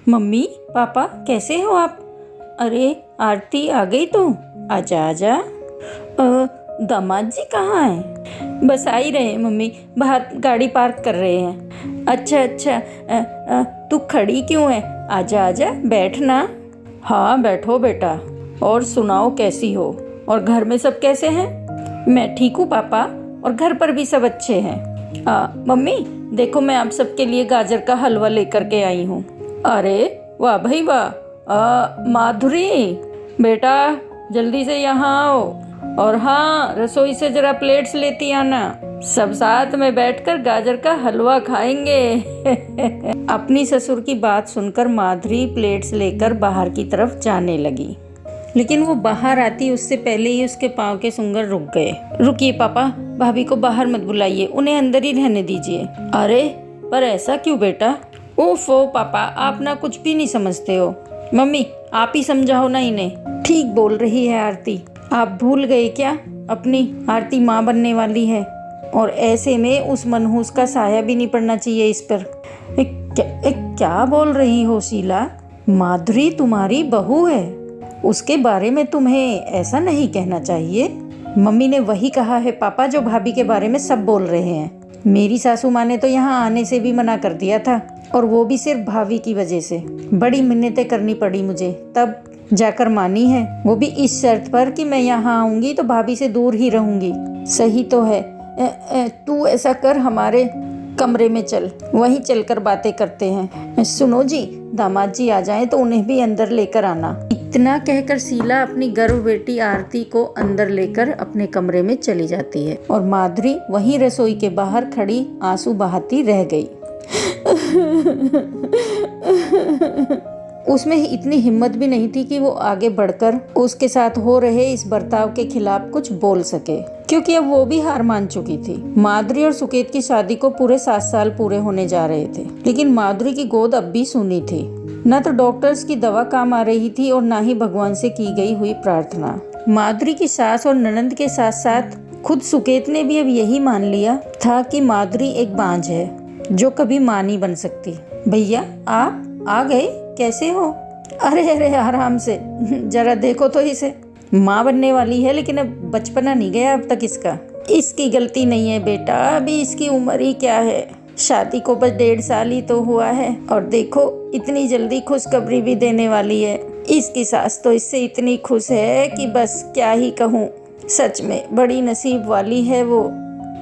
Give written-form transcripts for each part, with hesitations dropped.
Mummy papa कैसे हो आप? अरे आरती आ गई तू? आजा आजा। दामाद जी कहाँ हैं? बस आ ही रहे हैं मम्मी, बाहर गाड़ी पार्क कर रहे हैं। अच्छा अच्छा, तू खड़ी क्यों है? आजा आजा बैठ ना। हाँ बैठो बेटा। और सुनाओ कैसी हो? और घर में सब कैसे हैं? मैं ठीक हूँ पापा, और घर पर भी सब अच्छे हैं। मम्मी देखो, मैं आप सबके लिए गाजर का हलवा लेकर के आई हूँ। अरे वाह भाई वाह। माधुरी बेटा जल्दी से यहाँ आओ, और हाँ रसोई से जरा प्लेट्स लेती आना। सब साथ में बैठकर गाजर का हलवा खाएंगे। अपनी ससुर की बात सुनकर माधुरी प्लेट्स लेकर बाहर की तरफ जाने लगी, लेकिन वो बाहर आती उससे पहले ही उसके पाँव के सुंगर रुक गए। रुकिए पापा, भाभी को बाहर मत बुलाइए, उन्हें अंदर ही रहने दीजिए। अरे पर ऐसा क्यों बेटा? ओफो पापा, आप ना कुछ भी नहीं समझते हो। मम्मी आप ही समझाओ ना इन्हें। ठीक बोल रही है आरती, आप भूल गए क्या? अपनी आरती माँ बनने वाली है, और ऐसे में उस मनहूस का साया भी नहीं पड़ना चाहिए इस पर। क्या बोल रही हो शीला? माधुरी तुम्हारी बहू है, उसके बारे में तुम्हें ऐसा नहीं कहना चाहिए। मम्मी ने वही कहा है पापा जो भाभी के बारे में सब बोल रहे हैं। मेरी सासू माँ ने तो यहाँ आने से भी मना कर दिया था, और वो भी सिर्फ भाभी की वजह से। बड़ी मिन्नतें करनी पड़ी मुझे, तब जाकर मानी है, वो भी इस शर्त पर कि मैं यहाँ आऊंगी तो भाभी से दूर ही रहूंगी। सही तो है। तू ऐसा कर, हमारे कमरे में चल, वहीं चलकर बातें करते हैं। सुनो जी, दामाद जी आ जाएं तो उन्हें भी अंदर लेकर आना। इतना कहकर शीला अपनी गर्भ बेटी आरती को अंदर लेकर अपने कमरे में चली जाती है, और माधुरी वहीं रसोई के बाहर खड़ी आंसू बहाती रह गई। उसमें इतनी हिम्मत भी नहीं थी कि वो आगे बढ़कर उसके साथ हो रहे इस बर्ताव के खिलाफ कुछ बोल सके, क्योंकि अब वो भी हार मान चुकी थी। माधुरी और सुकेत की शादी को पूरे 7 साल पूरे होने जा रहे थे, लेकिन माधुरी की गोद अब भी सूनी थी। न तो डॉक्टर्स की दवा काम आ रही थी, और न ही भगवान से की गई हुई प्रार्थना। माधुरी की सास और ननंद के साथ साथ खुद सुकेत ने भी अब यही मान लिया था कि माधुरी एक बांझ है जो कभी मां नहीं बन सकती। भैया आप आ गए, कैसे हो? अरे अरे आराम से, जरा देखो तो इसे, माँ बनने वाली है लेकिन अब बचपना नहीं गया अब तक इसका। इसकी गलती नहीं है बेटा, अभी इसकी उम्र ही क्या है, शादी को बस 1.5 साल ही तो हुआ है, और देखो इतनी जल्दी खुशखबरी भी देने वाली है। इसकी सास तो इससे इतनी खुश है कि बस क्या ही कहूँ। सच में बड़ी नसीब वाली है वो,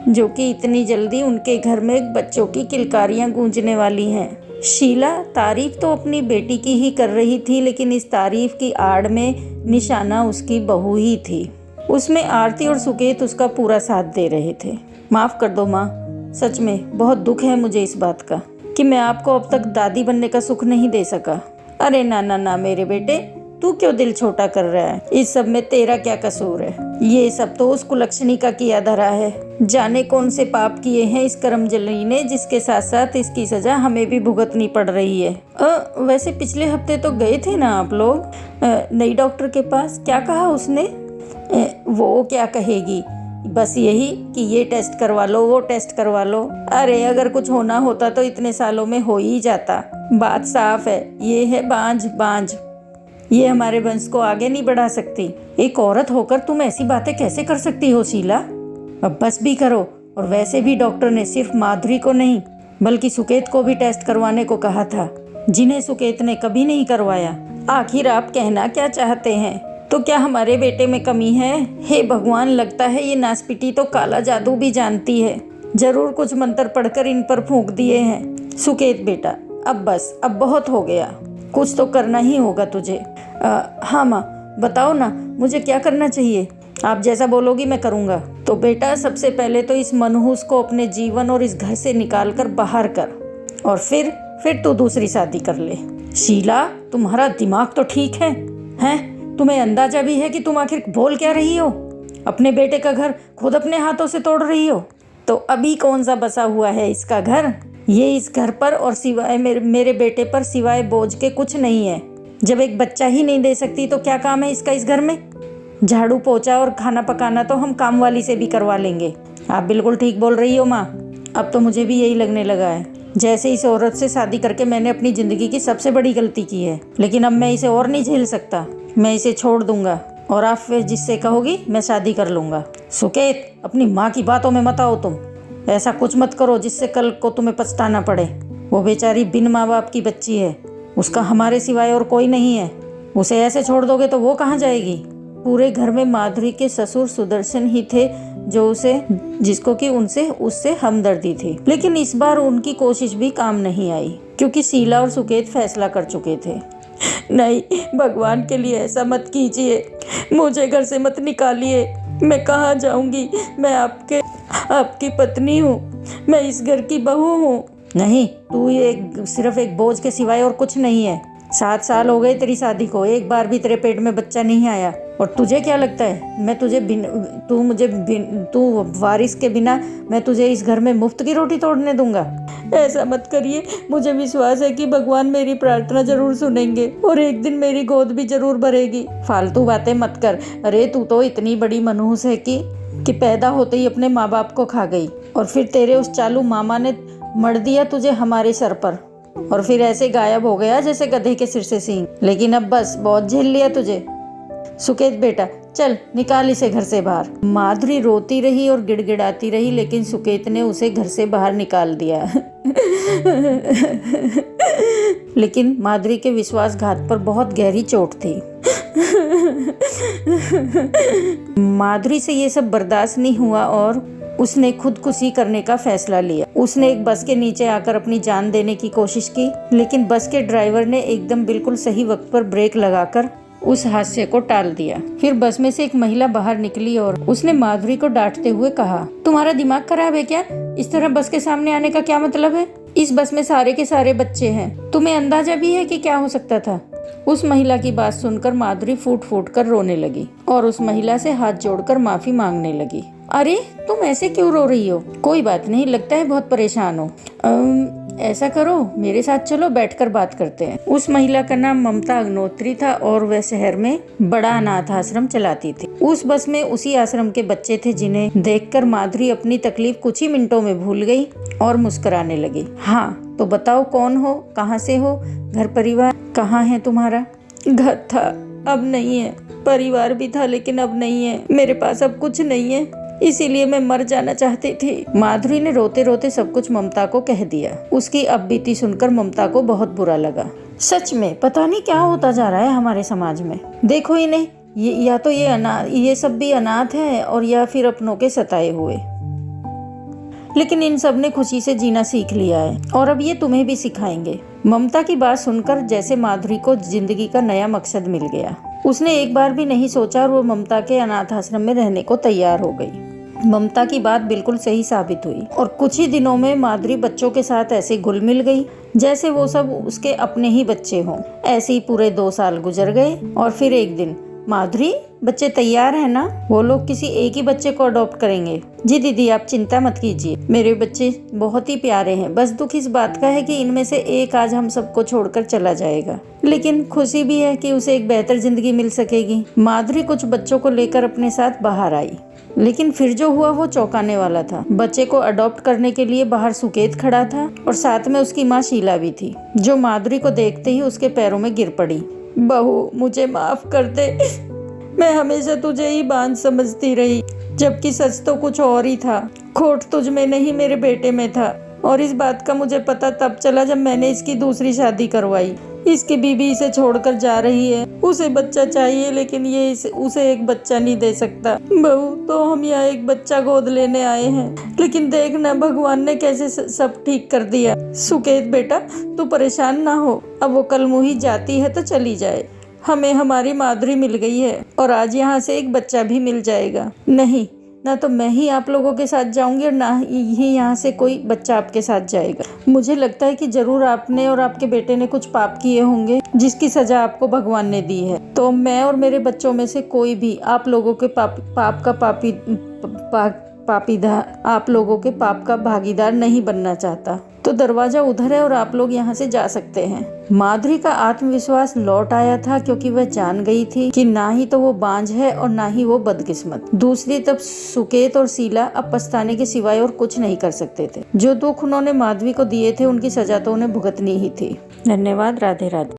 जो कि इतनी जल्दी उनके घर में बच्चों की किलकारियाँ गूंजने वाली हैं। शीला तारीफ तो अपनी बेटी की ही कर रही थी, लेकिन इस तारीफ की आड़ में निशाना उसकी बहू ही थी। उसमें आरती और सुकेत उसका पूरा साथ दे रहे थे। माफ़ कर दो माँ, सच में बहुत दुख है मुझे इस बात का कि मैं आपको अब तक दादी बनने का सुख नहीं दे सका। अरे ना ना ना मेरे बेटे, तू क्यों दिल छोटा कर रहा है? इस सब में तेरा क्या कसूर है? ये सब तो उस कुलक्षणी का किया धरा है। जाने कौन से पाप किए हैं इस करमजली ने, जिसके साथ साथ इसकी सजा हमें भी भुगतनी पड़ रही है। वैसे पिछले हफ्ते तो गए थे ना आप लोग नई डॉक्टर के पास? क्या कहा उसने? वो क्या कहेगी, बस यही कि ये टेस्ट करवा लो, वो टेस्ट करवा लो। अरे अगर कुछ होना होता तो इतने सालों में हो ही जाता। बात साफ है, ये है बांझ बांझ, ये हमारे वंश को आगे नहीं बढ़ा सकती। एक औरत होकर तुम ऐसी बातें कैसे कर सकती हो शीला? अब बस भी करो। और वैसे भी डॉक्टर ने सिर्फ माधुरी को नहीं बल्कि सुकेत को भी टेस्ट करवाने को कहा था, जिन्हें सुकेत ने कभी नहीं करवाया। आखिर आप कहना क्या चाहते हैं? तो क्या हमारे बेटे में कमी है? हे भगवान, लगता है ये नासपिटी तो काला जादू भी जानती है। जरूर कुछ मंत्र पढ़कर इन पर फूंक दिए हैं। सुकेत बेटा, अब बस, अब बहुत हो गया, कुछ तो करना ही होगा तुझे। हाँ माँ, बताओ ना मुझे क्या करना चाहिए? आप जैसा बोलोगी मैं करूँगा। तो बेटा सबसे पहले तो इस मनहूस को अपने जीवन और इस घर से निकाल कर बाहर कर, और फिर तू दूसरी शादी कर ले। शीला तुम्हारा दिमाग तो ठीक है? तुम्हें अंदाजा भी है कि तुम आखिर बोल क्या रही हो? अपने बेटे का घर खुद अपने हाथों से तोड़ रही हो। तो अभी कौन सा बसा हुआ है इसका घर? ये इस घर पर और सिवाय मेरे बेटे पर सिवाय बोझ के कुछ नहीं है। जब एक बच्चा ही नहीं दे सकती तो क्या काम है इसका इस घर में? झाड़ू पोछा और खाना पकाना तो हम काम वाली से भी करवा लेंगे। आप बिल्कुल ठीक बोल रही हो माँ, अब तो मुझे भी यही लगने लगा है। जैसे इस औरत से शादी करके मैंने अपनी जिंदगी की सबसे बड़ी गलती की है, लेकिन अब मैं इसे और नहीं झेल सकता। मैं इसे छोड़ दूंगा और आप फिर जिससे कहोगी मैं शादी कर लूंगा। सुकेत, अपनी माँ की बातों में मत आओ तुम। ऐसा कुछ मत करो जिससे कल को तुम्हें पछताना पड़े। वो बेचारी बिन माँ बाप की बच्ची है, उसका हमारे सिवाय और कोई नहीं है। उसे ऐसे छोड़ दोगे तो वो कहाँ जाएगी? पूरे घर में माधुरी के ससुर सुदर्शन ही थे जिसको कि उससे हमदर्दी थी। लेकिन इस बार उनकी कोशिश भी काम नहीं आई, क्योंकि शीला और सुकेत फैसला कर चुके थे। नहीं, भगवान के लिए ऐसा मत कीजिए, मुझे घर से मत निकालिए। मैं कहाँ जाऊंगी? मैं आपकी पत्नी हूँ, मैं इस घर की बहू हूँ। नहीं, तू सिर्फ एक बोझ के सिवाय और कुछ नहीं है। 7 साल हो गए तेरी शादी को, एक बार भी तेरे पेट में बच्चा नहीं आया। और तुझे क्या लगता है मैं तू वारिस के बिना मैं तुझे इस घर में मुफ्त की रोटी तोड़ने दूंगा? ऐसा मत करिए, मुझे विश्वास है कि भगवान मेरी प्रार्थना जरूर सुनेंगे और एक दिन मेरी गोद भी जरूर भरेगी। फालतू बातें मत कर। अरे तू तो इतनी बड़ी मनहूस है कि पैदा होते ही अपने माँ बाप को खा गई, और फिर तेरे उस चालू मामा ने मर दिया तुझे हमारे सर पर, और फिर ऐसे गायब हो गया जैसे गधे के सिर से सींग। लेकिन अब बस, बहुत झेल लिया तुझे। सुकेत बेटा, चल निकाल इसे घर से बाहर। माधुरी रोती रही और गिड़गिड़ाती रही, लेकिन सुकेत ने उसे घर से बाहर निकाल दिया। लेकिन माधुरी के विश्वासघात पर बहुत गहरी चोट थी। माधुरी से ये सब बर्दाश्त नहीं हुआ और उसने खुदकुशी करने का फैसला लिया। उसने एक बस के नीचे आकर अपनी जान देने की कोशिश की, लेकिन बस के ड्राइवर ने एकदम बिल्कुल सही वक्त पर ब्रेक लगाकर उस हादसे को टाल दिया। फिर बस में से एक महिला बाहर निकली और उसने माधुरी को डांटते हुए कहा, तुम्हारा दिमाग खराब है क्या? इस तरह बस के सामने आने का क्या मतलब है? इस बस में सारे के सारे बच्चे हैं, तुम्हें अंदाजा भी है कि क्या हो सकता था? उस महिला की बात सुनकर माधुरी फूट फूट कर रोने लगी और उस महिला से हाथ जोड़कर माफी मांगने लगी। अरे तुम ऐसे क्यों रो रही हो? कोई बात नहीं, लगता है बहुत परेशान हो। ऐसा करो, मेरे साथ चलो, बैठकर बात करते हैं। उस महिला का नाम ममता अग्नोत्री था और वह शहर में बड़ा अनाथ आश्रम चलाती थी। उस बस में उसी आश्रम के बच्चे थे जिन्हें देखकर माधुरी अपनी तकलीफ कुछ ही मिनटों में भूल गई और मुस्कुराने लगी। हाँ तो बताओ, कौन हो, कहाँ से हो, घर परिवार कहाँ है तुम्हारा? घर था, अब नहीं है। परिवार भी था, लेकिन अब नहीं है। मेरे पास अब कुछ नहीं है, इसीलिए मैं मर जाना चाहती थी। माधुरी ने रोते रोते सब कुछ ममता को कह दिया। उसकी अब बीती सुनकर ममता को बहुत बुरा लगा। सच में पता नहीं क्या होता जा रहा है हमारे समाज में। देखो इन्हें, या तो ये सब भी अनाथ है और या फिर अपनों के सताए हुए, लेकिन इन सब ने खुशी से जीना सीख लिया है और अब ये तुम्हें भी सिखाएंगे। ममता की बात सुनकर जैसे माधुरी को जिंदगी का नया मकसद मिल गया। उसने एक बार भी नहीं सोचा और वो ममता के अनाथ आश्रम में रहने को तैयार हो गई। ममता की बात बिल्कुल सही साबित हुई और कुछ ही दिनों में माधुरी बच्चों के साथ ऐसे घुल मिल गई जैसे वो सब उसके अपने ही बच्चे हों। ऐसे ही पूरे 2 साल गुजर गए और फिर एक दिन, माधुरी बच्चे तैयार है ना? वो लोग किसी एक ही बच्चे को अडॉप्ट करेंगे। जी दीदी, आप चिंता मत कीजिए, मेरे बच्चे बहुत ही प्यारे हैं। बस दुख इस बात का है कि इनमें से एक आज हम सबको छोड़कर चला जाएगा, लेकिन खुशी भी है कि उसे एक बेहतर जिंदगी मिल सकेगी। माधुरी कुछ बच्चों को लेकर अपने साथ बाहर आई, लेकिन फिर जो हुआ वो चौंकाने वाला था। बच्चे को अडॉप्ट करने के लिए बाहर सुकेत खड़ा था और साथ में उसकी माँ शीला भी थी, जो माधुरी को देखते ही उसके पैरों में गिर पड़ी। बहू, मुझे माफ कर दे, मैं हमेशा तुझे ही बांझ समझती रही, जबकि सच तो कुछ और ही था। खोट तुझ में नहीं, मेरे बेटे में था, और इस बात का मुझे पता तब चला जब मैंने इसकी दूसरी शादी करवाई। इसकी बीवी इसे छोड़कर जा रही है, उसे बच्चा चाहिए, लेकिन ये उसे एक बच्चा नहीं दे सकता। बहू, तो हम यहाँ एक बच्चा गोद लेने आए हैं, लेकिन देखना भगवान ने कैसे सब ठीक कर दिया। सुकेत बेटा, तू परेशान ना हो, अब वो कल मुही जाती है तो चली जाए। हमें हमारी माधुरी मिल गई है और आज यहाँ से एक बच्चा भी मिल जाएगा। नहीं, ना तो मैं ही आप लोगों के साथ जाऊंगी और ना ही यहाँ से कोई बच्चा आपके साथ जाएगा। मुझे लगता है कि जरूर आपने और आपके बेटे ने कुछ पाप किए होंगे जिसकी सजा आपको भगवान ने दी है। तो मैं और मेरे बच्चों में से कोई भी आप लोगों के पाप का पापीदार आप लोगों के पाप का भागीदार नहीं बनना चाहता। तो दरवाजा उधर है और आप लोग यहाँ से जा सकते हैं। माधुरी का आत्मविश्वास लौट आया था क्योंकि वह जान गई थी कि ना ही तो वो बांझ है और ना ही वो बदकिस्मत। दूसरी तरफ सुकेत और शीला अब पछताने के सिवाय और कुछ नहीं कर सकते थे। जो दुख उन्होंने माधवी को दिए थे उनकी सजा तो उन्हें भुगतनी ही थी। धन्यवाद। राधे राधे।